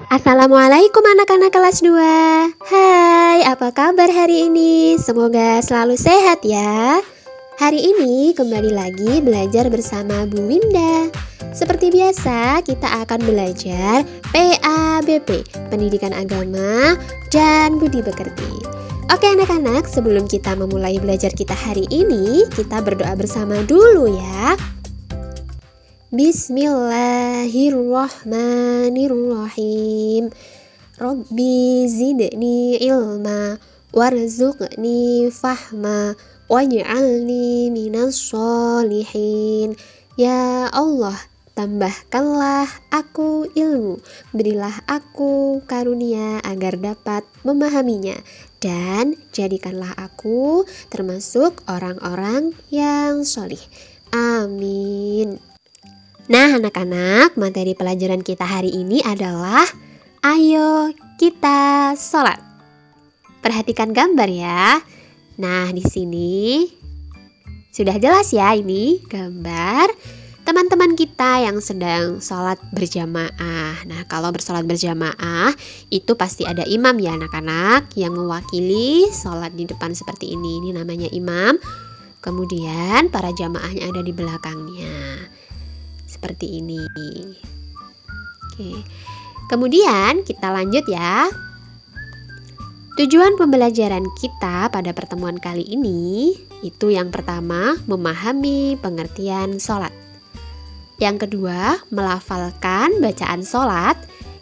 Assalamualaikum anak-anak kelas 2. Hai, apa kabar hari ini? Semoga selalu sehat ya. Hari ini kembali lagi belajar bersama Bu Winda. Seperti biasa, kita akan belajar PABP, Pendidikan Agama dan Budi Pekerti. Oke anak-anak, sebelum kita memulai belajar kita hari ini, kita berdoa bersama dulu ya. Bismillahirrahmanirrahim. Rabbi zidni ilma warzuqni fahma waj'alni minas sholihin. Ya Allah, tambahkanlah aku ilmu, berilah aku karunia agar dapat memahaminya, dan jadikanlah aku termasuk orang-orang yang sholih. Amin. Nah anak-anak, materi pelajaran kita hari ini adalah ayo kita sholat. Perhatikan gambar ya. Nah di sini sudah jelas ya, ini gambar teman-teman kita yang sedang sholat berjamaah. Nah kalau bersolat berjamaah itu pasti ada imam ya anak-anak yang mewakili sholat di depan seperti ini. Ini namanya imam. Kemudian para jamaahnya ada di belakangnya. Seperti ini. Oke. Kemudian kita lanjut ya. Tujuan pembelajaran kita pada pertemuan kali ini itu yang pertama memahami pengertian sholat. Yang kedua melafalkan bacaan sholat.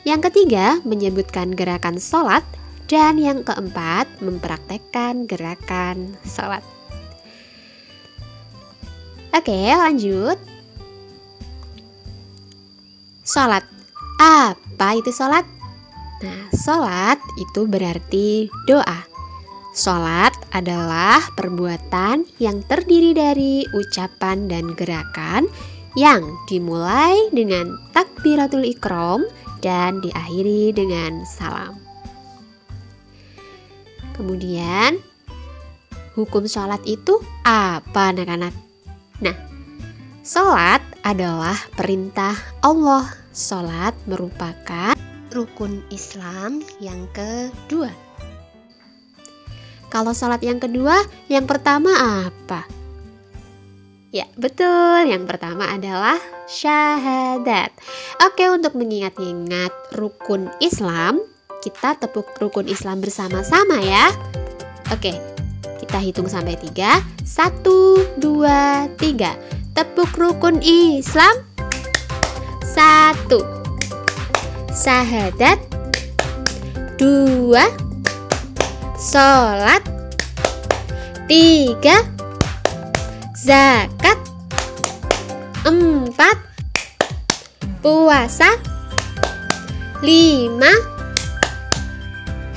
Yang ketiga menyebutkan gerakan sholat. Dan yang keempat mempraktekkan gerakan sholat. Oke lanjut. Sholat. Apa itu sholat? Nah, sholat itu berarti doa. Sholat adalah perbuatan yang terdiri dari ucapan dan gerakan yang dimulai dengan takbiratul ihram dan diakhiri dengan salam. Kemudian, hukum sholat itu apa anak-anak? Nah, sholat adalah perintah Allah. Sholat merupakan rukun Islam yang kedua. Kalau sholat yang kedua, yang pertama apa? Ya betul, yang pertama adalah syahadat. Oke, untuk mengingat-ingat rukun Islam, kita tepuk rukun Islam bersama-sama ya. Oke, kita hitung sampai 3. 1, 2, 3. Tepuk rukun Islam. 1. Syahadat. 2. Sholat. 3. Zakat. 4. Puasa. 5.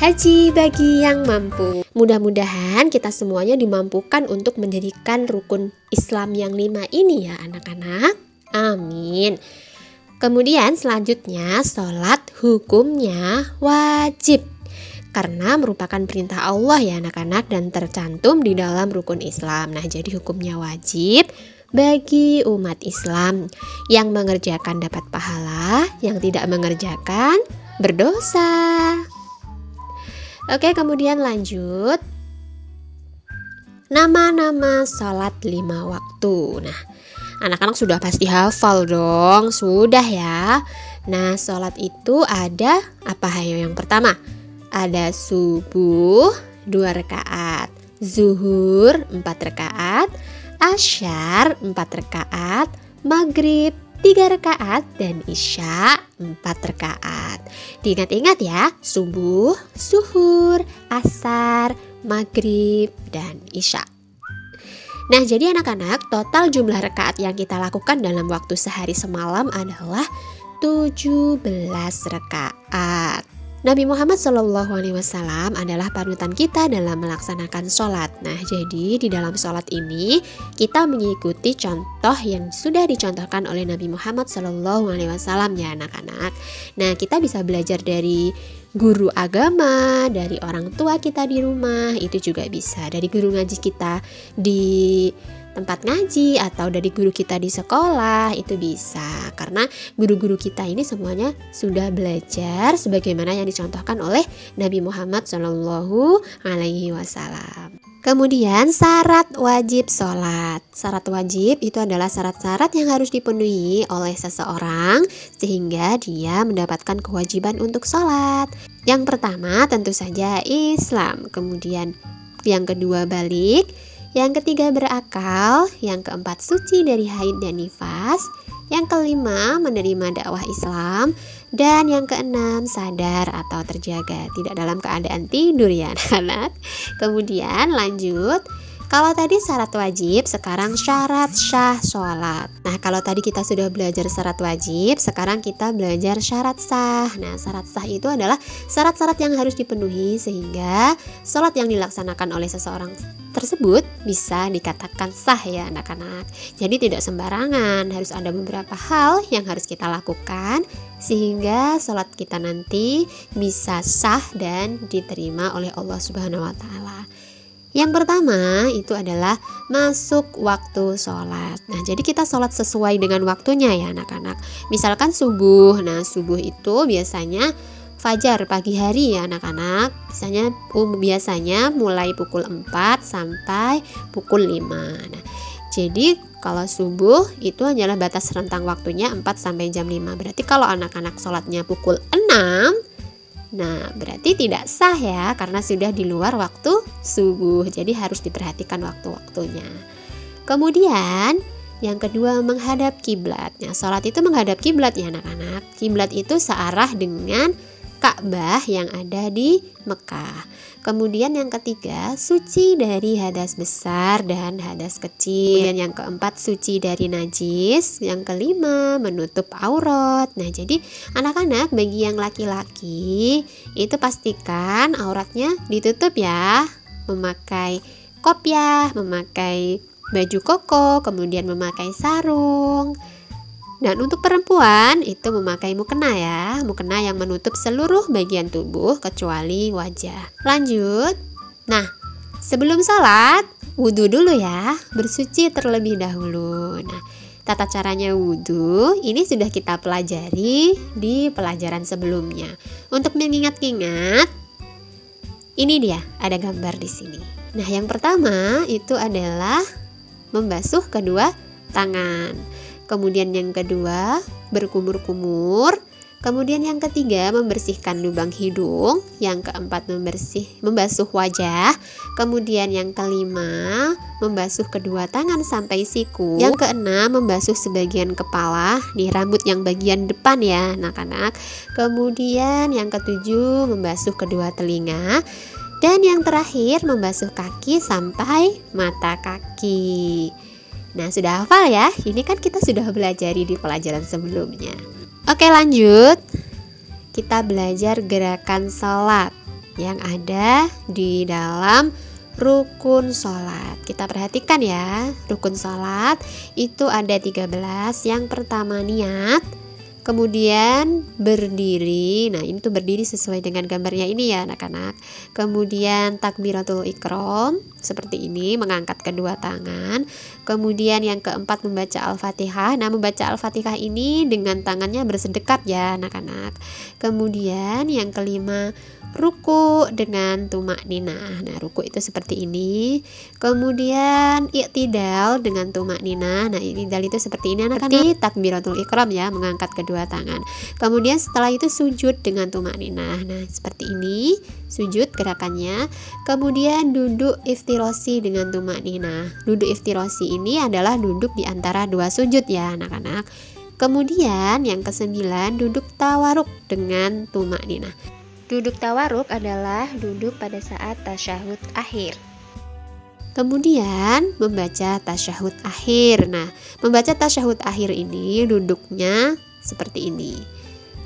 Haji bagi yang mampu. Mudah-mudahan kita semuanya dimampukan untuk mendirikan rukun Islam yang 5 ini ya anak-anak. Amin. Kemudian selanjutnya sholat hukumnya wajib. Karena merupakan perintah Allah ya anak-anak dan tercantum di dalam rukun Islam. Nah jadi hukumnya wajib bagi umat Islam. Yang mengerjakan dapat pahala, yang tidak mengerjakan berdosa. Oke, kemudian lanjut. Nama-nama sholat 5 waktu. Nah, anak-anak sudah pasti hafal dong. Sudah ya. Nah, sholat itu ada apa ayo yang pertama? Ada subuh 2 rakaat, zuhur 4 rakaat, asyar 4 rakaat, maghrib 3 rakaat, dan isya 4 rakaat. Diingat-ingat ya, subuh, zuhur, asar, maghrib, dan isya. Nah jadi anak-anak, total jumlah rakaat yang kita lakukan dalam waktu sehari semalam adalah 17 rakaat. Nabi Muhammad SAW adalah panutan kita dalam melaksanakan sholat. Nah jadi di dalam sholat ini kita mengikuti contoh yang sudah dicontohkan oleh Nabi Muhammad SAW ya anak-anak. Nah kita bisa belajar dari guru agama, dari orang tua kita di rumah, itu juga bisa dari guru ngaji kita di tempat ngaji atau dari guru kita di sekolah, itu bisa. Karena guru-guru kita ini semuanya sudah belajar sebagaimana yang dicontohkan oleh Nabi Muhammad SAW. Kemudian syarat wajib sholat. Syarat wajib itu adalah syarat-syarat yang harus dipenuhi oleh seseorang sehingga dia mendapatkan kewajiban untuk sholat. Yang pertama tentu saja Islam, kemudian yang kedua balik, yang ketiga berakal, yang keempat suci dari haid dan nifas, yang kelima menerima dakwah Islam, dan yang keenam sadar atau terjaga, tidak dalam keadaan tidur ya anak-anak. Kemudian lanjut, kalau tadi syarat wajib, sekarang syarat sah sholat. Nah, kalau tadi kita sudah belajar syarat wajib, sekarang kita belajar syarat sah. Nah, syarat sah itu adalah syarat-syarat yang harus dipenuhi sehingga sholat yang dilaksanakan oleh seseorang tersebut bisa dikatakan sah ya anak-anak. Jadi tidak sembarangan, harus ada beberapa hal yang harus kita lakukan sehingga sholat kita nanti bisa sah dan diterima oleh Allah Subhanahu wa Ta'ala. Yang pertama itu adalah masuk waktu sholat. Nah, jadi kita sholat sesuai dengan waktunya ya anak-anak. Misalkan subuh, nah subuh itu biasanya fajar pagi hari ya anak-anak. Biasanya mulai pukul 4 sampai pukul 5. Nah, jadi kalau subuh itu hanyalah batas rentang waktunya 4 sampai jam 5. Berarti kalau anak-anak sholatnya pukul 6, nah berarti tidak sah ya karena sudah di luar waktu subuh. Jadi harus diperhatikan waktu-waktunya. Kemudian yang kedua menghadap kiblat. Nah, sholat itu menghadap kiblat ya anak-anak. Kiblat itu searah dengan Ka'bah yang ada di Mekah. Kemudian yang ketiga suci dari hadas besar dan hadas kecil. Dan yang keempat suci dari najis. Yang kelima menutup aurat. Nah, jadi anak-anak bagi yang laki-laki itu pastikan auratnya ditutup ya. Memakai kopiah, memakai baju koko, kemudian memakai sarung. Dan untuk perempuan itu memakai mukena ya, mukena yang menutup seluruh bagian tubuh kecuali wajah. Lanjut. Nah, sebelum sholat, wudhu dulu ya, bersuci terlebih dahulu. Nah, tata caranya wudhu ini sudah kita pelajari di pelajaran sebelumnya. Untuk mengingat-ingat, ini dia ada gambar di sini. Nah, yang pertama itu adalah membasuh kedua tangan. Kemudian yang kedua berkumur-kumur. Kemudian yang ketiga membersihkan lubang hidung. Yang keempat membasuh wajah. Kemudian yang kelima membasuh kedua tangan sampai siku. Yang keenam membasuh sebagian kepala, nih rambut yang bagian depan ya anak-anak. Kemudian yang ketujuh membasuh kedua telinga. Dan yang terakhir membasuh kaki sampai mata kaki. Nah, sudah hafal ya? Ini kan kita sudah belajar di pelajaran sebelumnya. Oke, lanjut. Kita belajar gerakan sholat yang ada di dalam rukun sholat. Kita perhatikan ya, rukun sholat itu ada 13. Yang pertama niat, kemudian berdiri. Nah, ini tuh berdiri sesuai dengan gambarnya ini ya anak-anak. Kemudian takbiratul ikram seperti ini, mengangkat kedua tangan. Kemudian yang keempat membaca Al-Fatihah. Nah, membaca Al-Fatihah ini dengan tangannya bersedekat ya anak-anak. Kemudian yang kelima ruku dengan tumak ninah. Nah, ruku itu seperti ini. Kemudian i'tidal dengan tumak ninah. Nah, i'tidal itu seperti ini anak-anak. Takbiratul ikram ya, mengangkat kedua tangan. Kemudian setelah itu sujud dengan tumak ninah. Nah, seperti ini sujud gerakannya. Kemudian duduk iftirosi dengan tumak ninah. Duduk iftirosi ini adalah duduk di antara dua sujud ya anak-anak. Kemudian yang kesembilan duduk tawaruk dengan tumak ninah. Duduk tawaruk adalah duduk pada saat tasyahud akhir. Kemudian membaca tasyahud akhir. Nah, membaca tasyahud akhir ini duduknya seperti ini.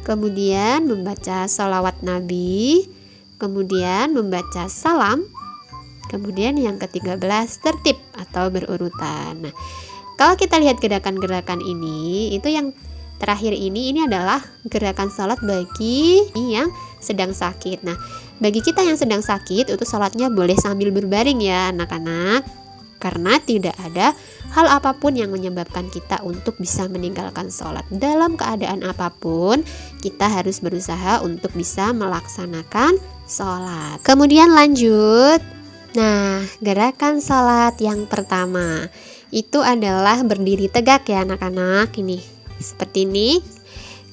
Kemudian membaca salawat Nabi. Kemudian membaca salam. Kemudian yang ke-13 tertib atau berurutan. Nah, kalau kita lihat gerakan-gerakan ini, itu yang terakhir ini adalah gerakan sholat bagi yang sedang sakit. Nah, bagi kita yang sedang sakit itu sholatnya boleh sambil berbaring ya anak-anak. karena tidak ada hal apapun yang menyebabkan kita untuk bisa meninggalkan sholat. Dalam keadaan apapun, kita harus berusaha untuk bisa melaksanakan sholat. Kemudian lanjut. Nah, gerakan sholat yang pertama itu adalah berdiri tegak ya anak-anak. Ini seperti ini.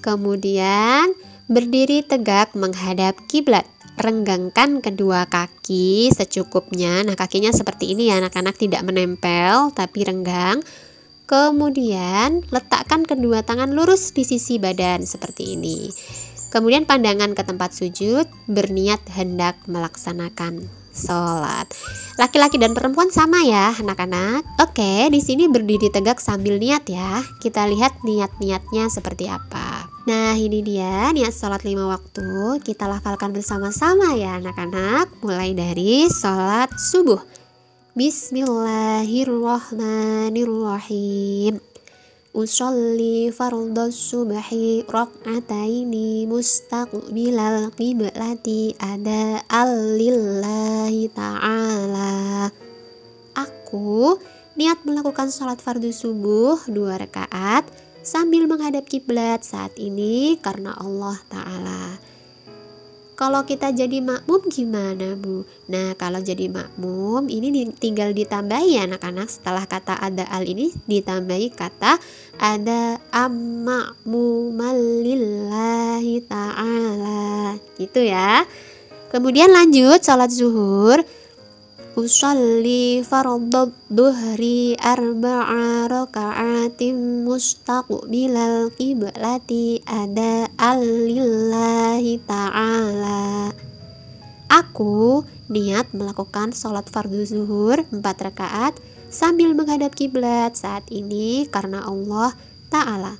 Kemudian berdiri tegak menghadap kiblat. Renggangkan kedua kaki secukupnya. Nah, kakinya seperti ini ya anak-anak, tidak menempel tapi renggang. Kemudian letakkan kedua tangan lurus di sisi badan seperti ini. Kemudian pandangan ke tempat sujud, berniat hendak melaksanakan sholat. Laki-laki dan perempuan sama ya anak-anak. Oke, di sini berdiri tegak sambil niat ya. Kita lihat niat-niatnya seperti apa. Nah, ini dia niat sholat 5 waktu. Kita lafalkan bersama-sama ya anak-anak. Mulai dari sholat subuh. Bismillahirrahmanirrahim. Usolli fardhas subhi rak'ataini mustaqbilal qiblati ada'an lillahi ta'ala. Aku niat melakukan sholat fardu subuh 2 rakaat sambil menghadap kiblat saat ini karena Allah Ta'ala. Kalau kita jadi makmum gimana Bu? Nah, kalau jadi makmum ini tinggal ditambahi ya anak-anak. Setelah kata ada al ini ditambahi kata ada ma'muman lillahi ta'ala, gitu ya. Kemudian lanjut sholat zuhur. Usolli fardhad duhri arba'a raka'atin mustaqbilal qiblati ada'an lillahi ta'ala. Aku niat melakukan sholat fardu zuhur 4 rakaat sambil menghadap kiblat saat ini karena Allah Ta'ala.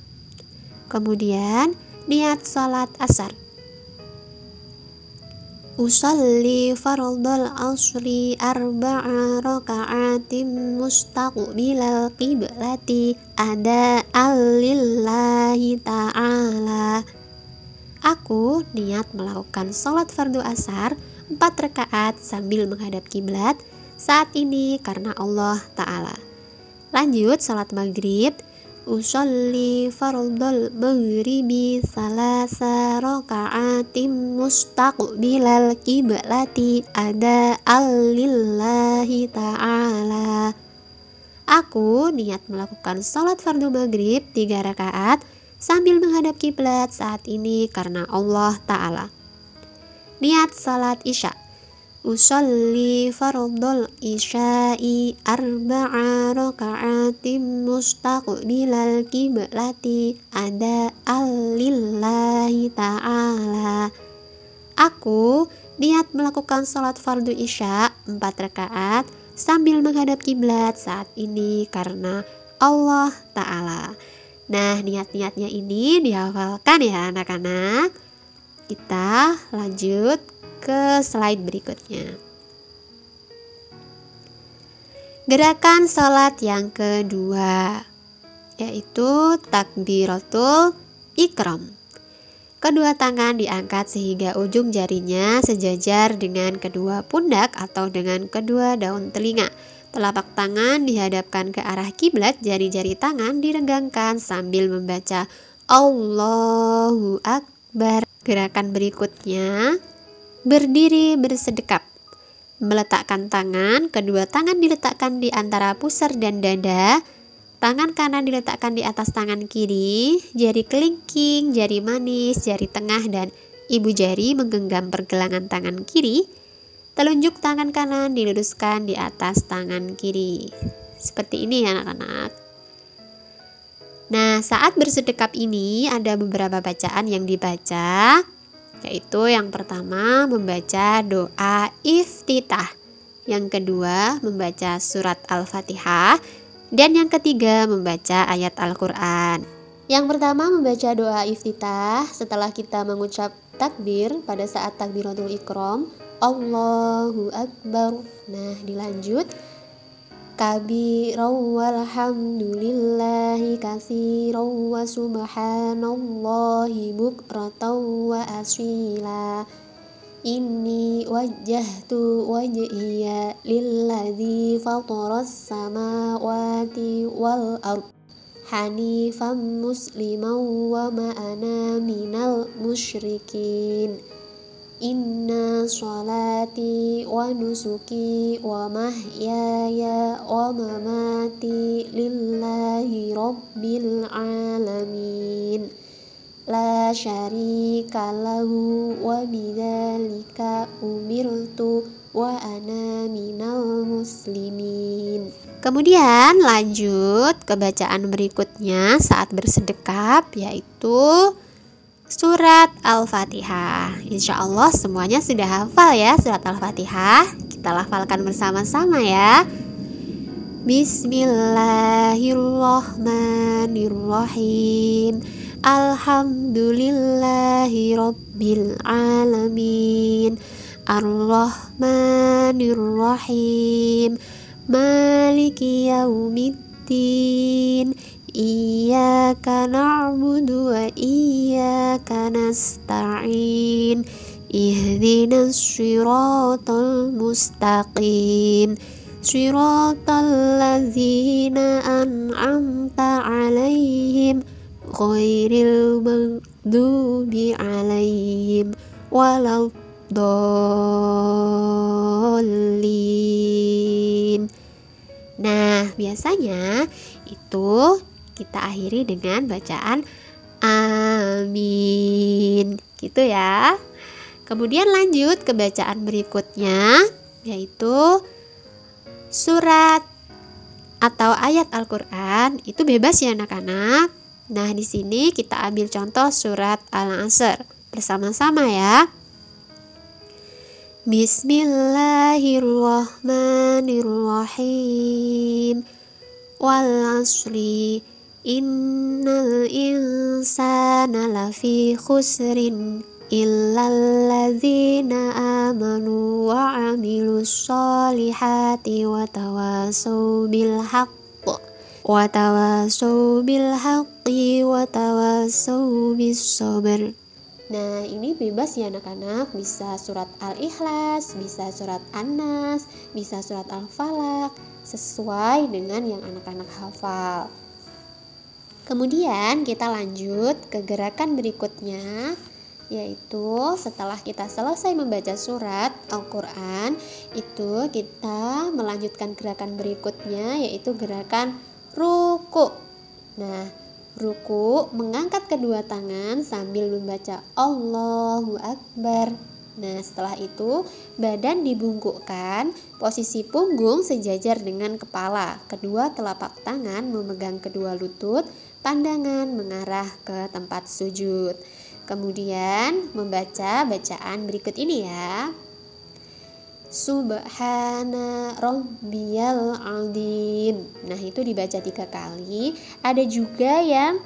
Kemudian niat sholat asar. Usolli fardhal asri arba'a raka'atin mustaqbilal qiblati ada'an lillahi ta'ala. Aku niat melakukan sholat fardu asar 4 rakaat sambil menghadap kiblat saat ini karena Allah Ta'ala. Lanjut sholat maghrib. Usolli fardhal maghribi salasa raka'atin mustaqbilal qiblati ada'an lillahi ta'ala. Aku niat melakukan sholat fardu maghrib 3 rakaat sambil menghadap kiblat saat ini karena Allah Ta'ala. Niat sholat isya. Usolli fardhal isya'i arba'a raka'atin mustaqbilal qiblati ada'an lillahi ta'ala. Aku niat melakukan sholat fardu isya 4 rakaat sambil menghadap kiblat saat ini karena Allah Ta'ala. Nah, niat-niatnya ini dihafalkan ya anak-anak. Kita lanjut ke slide berikutnya. Gerakan sholat yang kedua yaitu takbiratul ikram. Kedua tangan diangkat sehingga ujung jarinya sejajar dengan kedua pundak atau dengan kedua daun telinga. Telapak tangan dihadapkan ke arah kiblat, jari-jari tangan direnggangkan sambil membaca Allahu Akbar. Gerakan berikutnya berdiri bersedekap. Meletakkan tangan, kedua tangan diletakkan di antara pusar dan dada. Tangan kanan diletakkan di atas tangan kiri. Jari kelingking, jari manis, jari tengah, dan ibu jari menggenggam pergelangan tangan kiri. Telunjuk tangan kanan diluruskan di atas tangan kiri. Seperti ini ya anak-anak. Nah, saat bersedekap ini ada beberapa bacaan yang dibaca, yaitu yang pertama membaca doa iftitah, yang kedua membaca surat Al-Fatihah, dan yang ketiga membaca ayat Al-Quran. Yang pertama membaca doa iftitah setelah kita mengucap takbir pada saat takbiratul ikram, Allahu Akbar. Nah, dilanjut kabiraw walhamdulillahi katsiraw wa subhanallahi bukrataw wa asila. Inni wajjahtu wajhiya lilladzi fataras samawati wal ard hanifan musliman wa ma ana minal musyrikin. Inna sholati wa nusuki wa mahyaya wa mamati lillahi rabbil alamin. La syarika lahu wa bidzalika umirtu wa ana minal muslimin. Kemudian lanjut ke bacaan berikutnya saat bersedekap, yaitu surat Al-Fatihah. Insya Allah semuanya sudah hafal ya surat Al-Fatihah. Kita lafalkan bersama-sama ya. Bismillahirrahmanirrahim. Alhamdulillahi rabbil alamin. Ar-Rahmanir-Rahim. Maliki yaumiddin. Iyyaka na'budu wa iyyaka nasta'in. Ihdinas siratal mustaqim. Siratal ladzina an'amta 'alaihim ghairil maghdubi 'alaihim waladdallin. Nah, biasanya itu kita akhiri dengan bacaan amin, gitu ya. Kemudian lanjut ke bacaan berikutnya, yaitu surat atau ayat Al-Qur'an. Itu bebas ya anak-anak. Nah, di sini kita ambil contoh surat Al-Asr bersama-sama ya. Bismillahirrahmanirrahim. Wal asri innal insana lafi khusrin illal ladzina amanu wa amilus solihati wa tawasaw bil haqqi wa tawasaw bis sabr. Nah, ini bebas ya anak-anak, bisa surat Al-Ikhlas, bisa surat An-Nas, bisa surat Al-Falaq, sesuai dengan yang anak-anak hafal. Kemudian kita lanjut ke gerakan berikutnya, yaitu setelah kita selesai membaca surat Al-Quran, itu kita melanjutkan gerakan berikutnya, yaitu gerakan ruku. Nah, ruku mengangkat kedua tangan sambil membaca Allahu Akbar. Nah, setelah itu badan dibungkukkan, posisi punggung sejajar dengan kepala, kedua telapak tangan memegang kedua lutut, pandangan mengarah ke tempat sujud. Kemudian membaca bacaan berikut ini ya. Subhana rabbiyal azim. Nah, itu dibaca 3 kali. Ada juga yang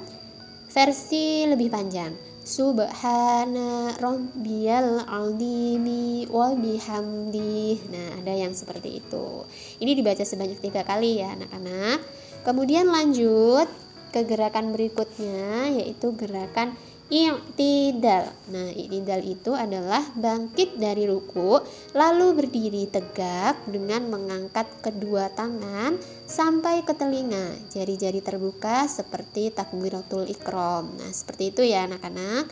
versi lebih panjang. Subhana rabbiyal azimi wa bihamdih. Nah, ada yang seperti itu. Ini dibaca sebanyak 3 kali ya anak-anak. Kemudian lanjut ke gerakan berikutnya, yaitu gerakan i'tidal. Nah, i'tidal itu adalah bangkit dari ruku, lalu berdiri tegak dengan mengangkat kedua tangan sampai ke telinga, jari-jari terbuka seperti takbiratul ihram. Nah, seperti itu ya anak-anak.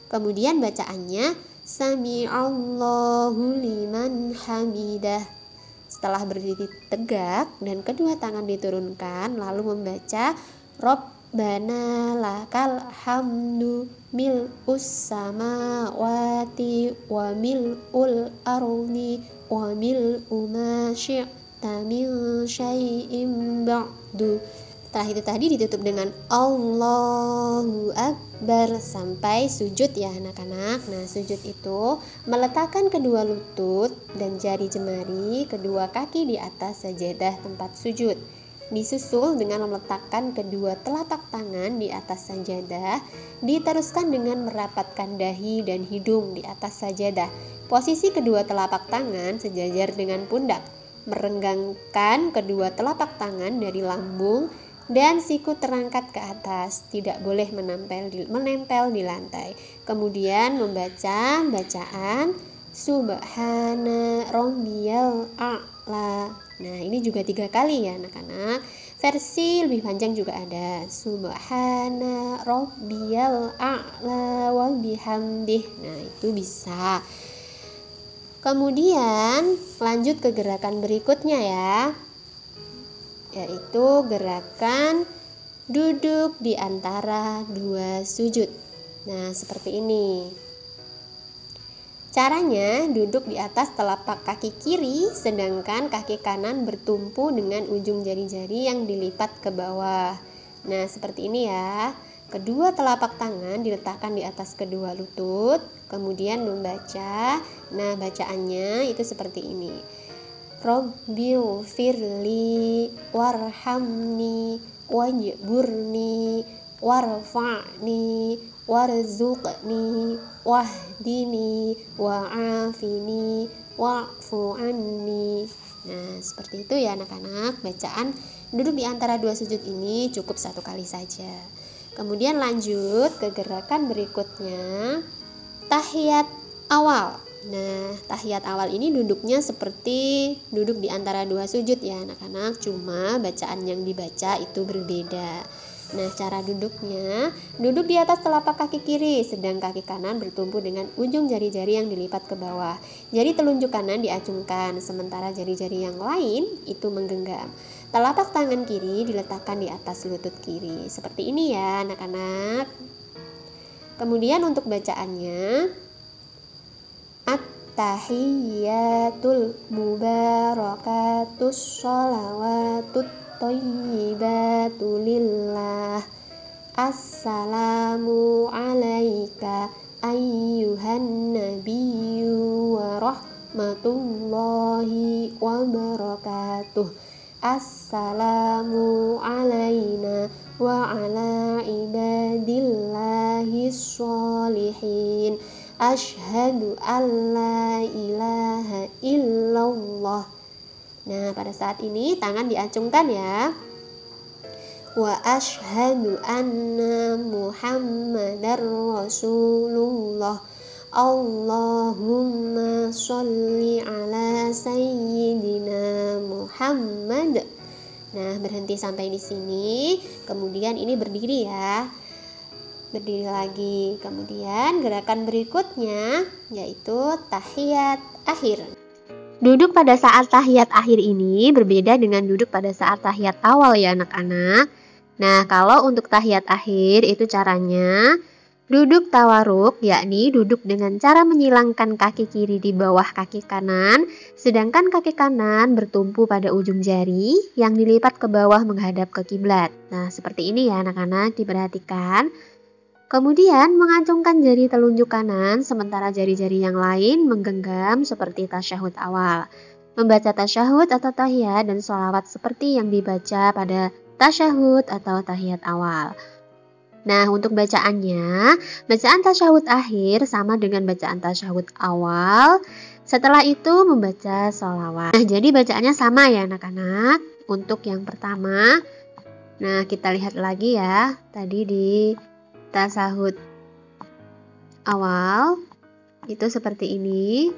Kemudian bacaannya Sami'allahu liman hamidah. Setelah berdiri tegak dan kedua tangan diturunkan, lalu membaca Rabbana lakal hamdu mil'us samawati wa mil'ul ardi wa mil'u ma syi'ta min syai'in ba'du. Setelah itu tadi ditutup dengan Allahu Akbar sampai sujud ya anak-anak. Nah, sujud itu meletakkan kedua lutut dan jari jemari kedua kaki di atas sajadah tempat sujud, disusul dengan meletakkan kedua telapak tangan di atas sajadah, diteruskan dengan merapatkan dahi dan hidung di atas sajadah. Posisi kedua telapak tangan sejajar dengan pundak, merenggangkan kedua telapak tangan dari lambung dan siku terangkat ke atas, tidak boleh menempel di lantai. Kemudian membaca bacaan Subhana rabbiyal a'la. Nah, ini juga 3 kali ya anak-anak. Versi lebih panjang juga ada. Subhana rabbiyal a'la wa bihamdih. Nah, itu bisa. Kemudian lanjut ke gerakan berikutnya ya, yaitu gerakan duduk di antara 2 sujud. Nah, seperti ini. Caranya duduk di atas telapak kaki kiri, sedangkan kaki kanan bertumpu dengan ujung jari-jari yang dilipat ke bawah. Nah, seperti ini ya. Kedua telapak tangan diletakkan di atas kedua lutut, kemudian membaca. Nah, bacaannya itu seperti ini. Rabbil firli warhamni wajburni warfa'ni warzuqni wahdini wa'afini wa'fu anni. Nah, seperti itu ya anak-anak. Bacaan duduk di antara 2 sujud ini cukup 1 kali saja. Kemudian lanjut ke gerakan berikutnya, tahiyat awal. Nah, tahiyat awal ini duduknya seperti duduk di antara 2 sujud ya anak-anak, cuma bacaan yang dibaca itu berbeda. Nah, cara duduknya, duduk di atas telapak kaki kiri, sedang kaki kanan bertumpu dengan ujung jari-jari yang dilipat ke bawah. Jari telunjuk kanan diacungkan, sementara jari-jari yang lain itu menggenggam. Telapak tangan kiri diletakkan di atas lutut kiri. Seperti ini ya anak-anak. Kemudian untuk bacaannya, at-tahiyyatul mubarakatus sholawatut thayyibatu lillah. Assalamu alaika ayyuhan nabiyyu wa rahmatullahi wa barakatuh. Assalamu alaina wa ala ibadillahi sholihin. Asyhadu an la ilaha illallah. Nah, pada saat ini tangan diacungkan ya. Wa asyhadu anna Muhammadar Rasulullah. Allahumma sholli ala sayyidina Muhammad. Nah, berhenti sampai di sini. Kemudian ini berdiri ya. Berdiri lagi. Kemudian gerakan berikutnya yaitu tahiyat akhir. Duduk pada saat tahiyat akhir ini berbeda dengan duduk pada saat tahiyat awal ya anak-anak. Nah, kalau untuk tahiyat akhir itu caranya duduk tawaruk, yakni duduk dengan cara menyilangkan kaki kiri di bawah kaki kanan, sedangkan kaki kanan bertumpu pada ujung jari yang dilipat ke bawah menghadap ke kiblat. Nah, seperti ini ya anak-anak, diperhatikan. Kemudian mengacungkan jari telunjuk kanan sementara jari-jari yang lain menggenggam seperti tasyahud awal. Membaca tasyahud atau tahiyat dan sholawat seperti yang dibaca pada tasyahud atau tahiyat awal. Nah, untuk bacaannya, bacaan tasyahud akhir sama dengan bacaan tasyahud awal. Setelah itu membaca sholawat. Nah, jadi bacaannya sama ya anak-anak. Untuk yang pertama, nah kita lihat lagi ya, tadi di tasyahud awal itu seperti ini.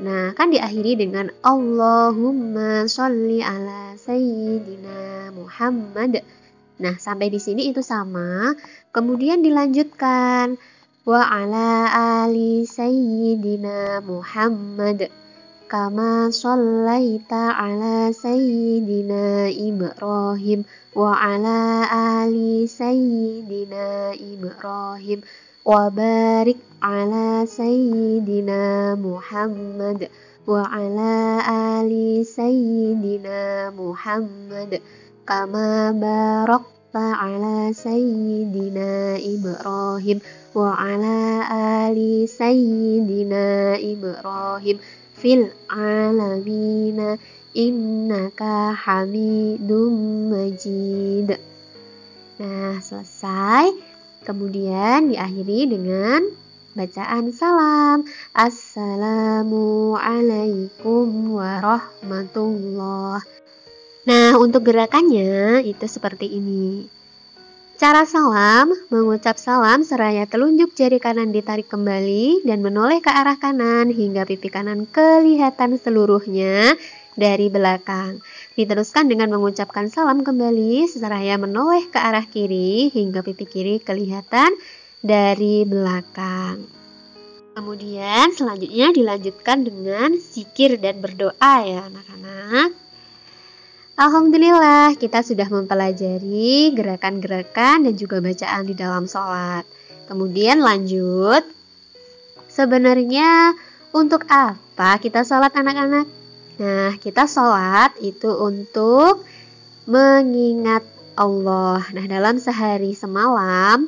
Nah, kan diakhiri dengan Allahumma sholli ala sayyidina Muhammad. Nah, sampai di sini itu sama. Kemudian dilanjutkan wa ala ali sayyidina Muhammad kama shallaita ala sayyidina Ibrahim wa ala ali sayyidina Ibrahim wa barik ala sayyidina Muhammad wa ala ali sayyidina Muhammad kama barakta ala sayyidina Ibrahim wa ala ali sayyidina Ibrahim fil alamina innaka hamidum majid. Nah, selesai. Kemudian diakhiri dengan bacaan salam. Assalamu alaikum warahmatullah. Nah, untuk gerakannya itu seperti ini. Cara salam, mengucap salam seraya telunjuk jari kanan ditarik kembali dan menoleh ke arah kanan hingga pipi kanan kelihatan seluruhnya dari belakang. Diteruskan dengan mengucapkan salam kembali seraya menoleh ke arah kiri hingga pipi kiri kelihatan dari belakang. Kemudian selanjutnya dilanjutkan dengan zikir dan berdoa ya anak-anak. Alhamdulillah kita sudah mempelajari gerakan-gerakan dan juga bacaan di dalam sholat. Kemudian lanjut, sebenarnya untuk apa kita sholat anak-anak? Nah, kita sholat itu untuk mengingat Allah. Nah, dalam sehari semalam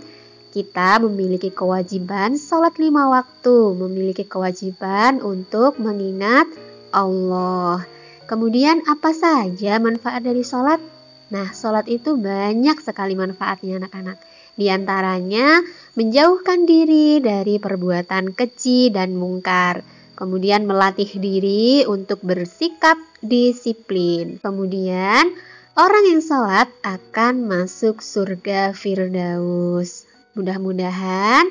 kita memiliki kewajiban sholat 5 waktu, memiliki kewajiban untuk mengingat Allah. Kemudian apa saja manfaat dari sholat? Nah, sholat itu banyak sekali manfaatnya anak-anak. Di antaranya menjauhkan diri dari perbuatan keji dan mungkar. Kemudian melatih diri untuk bersikap disiplin. Kemudian orang yang sholat akan masuk surga Firdaus. Mudah-mudahan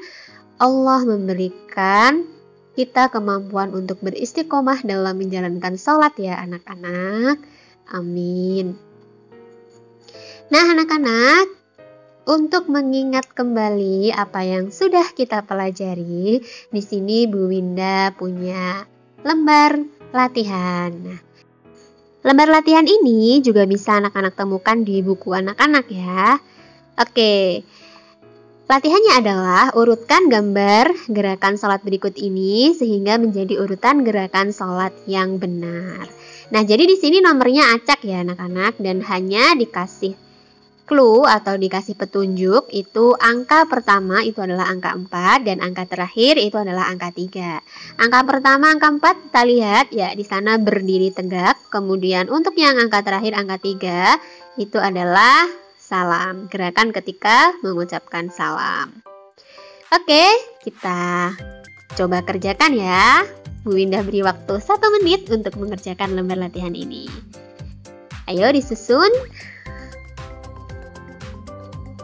Allah memberikan kita kemampuan untuk beristiqomah dalam menjalankan sholat ya anak-anak. Amin. Nah anak-anak, untuk mengingat kembali apa yang sudah kita pelajari, di sini Bu Winda punya lembar latihan. Nah, lembar latihan ini juga bisa anak-anak temukan di buku anak-anak ya. Oke. Latihannya adalah urutkan gambar gerakan sholat berikut ini sehingga menjadi urutan gerakan sholat yang benar. Nah, jadi di sini nomornya acak ya anak-anak dan hanya dikasih clue atau dikasih petunjuk itu angka pertama itu adalah angka 4 dan angka terakhir itu adalah angka 3. Angka pertama angka 4 kita lihat ya di sana berdiri tegak. Kemudian untuk yang angka terakhir angka 3 itu adalah salam, gerakan ketika mengucapkan salam. Oke, kita coba kerjakan ya. Bu Winda beri waktu 1 menit untuk mengerjakan lembar latihan ini. Ayo disusun.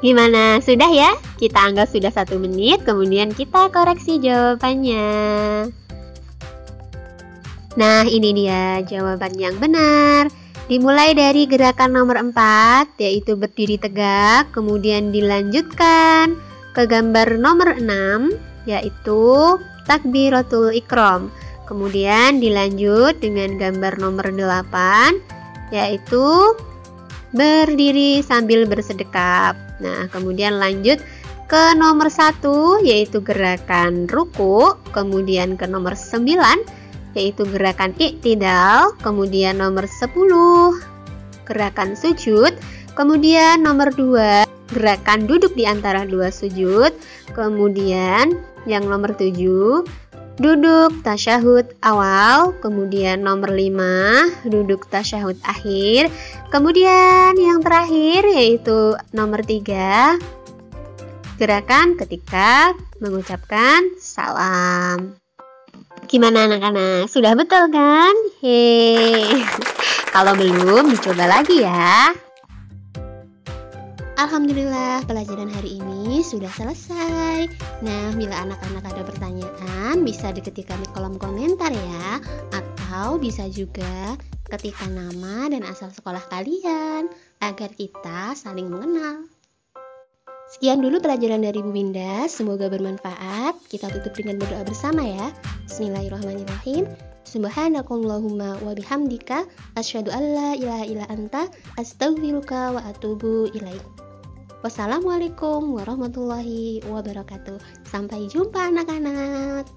Gimana? Sudah ya? Kita anggap sudah 1 menit, kemudian kita koreksi jawabannya. Nah, ini dia jawaban yang benar. Dimulai dari gerakan nomor 4, yaitu berdiri tegak, kemudian dilanjutkan ke gambar nomor 6, yaitu takbiratul ikram. Kemudian dilanjut dengan gambar nomor 8, yaitu berdiri sambil bersedekap. Nah, kemudian lanjut ke nomor 1, yaitu gerakan ruku, kemudian ke nomor 9, yaitu gerakan iktidal, kemudian nomor 10 gerakan sujud, kemudian nomor 2 gerakan duduk di antara 2 sujud, kemudian yang nomor 7 duduk tasyahud awal, kemudian nomor 5 duduk tasyahud akhir, kemudian yang terakhir yaitu nomor 3 gerakan ketika mengucapkan salam. Gimana anak-anak? Sudah betul kan? Hehehe. Kalau belum, dicoba lagi ya. Alhamdulillah, pelajaran hari ini sudah selesai. Nah, bila anak-anak ada pertanyaan, bisa diketikkan di kolom komentar ya. Atau bisa juga ketikkan nama dan asal sekolah kalian, agar kita saling mengenal. Sekian dulu pelajaran dari Bu Winda, semoga bermanfaat. Kita tutup dengan berdoa bersama ya. Bismillahirrahmanirrahim. Subhanakallahumma wa bihamdika asyhadu an la ilaha illa anta astaghfiruka wa atubu ilaik. Wassalamualaikum warahmatullahi wabarakatuh. Sampai jumpa anak-anak.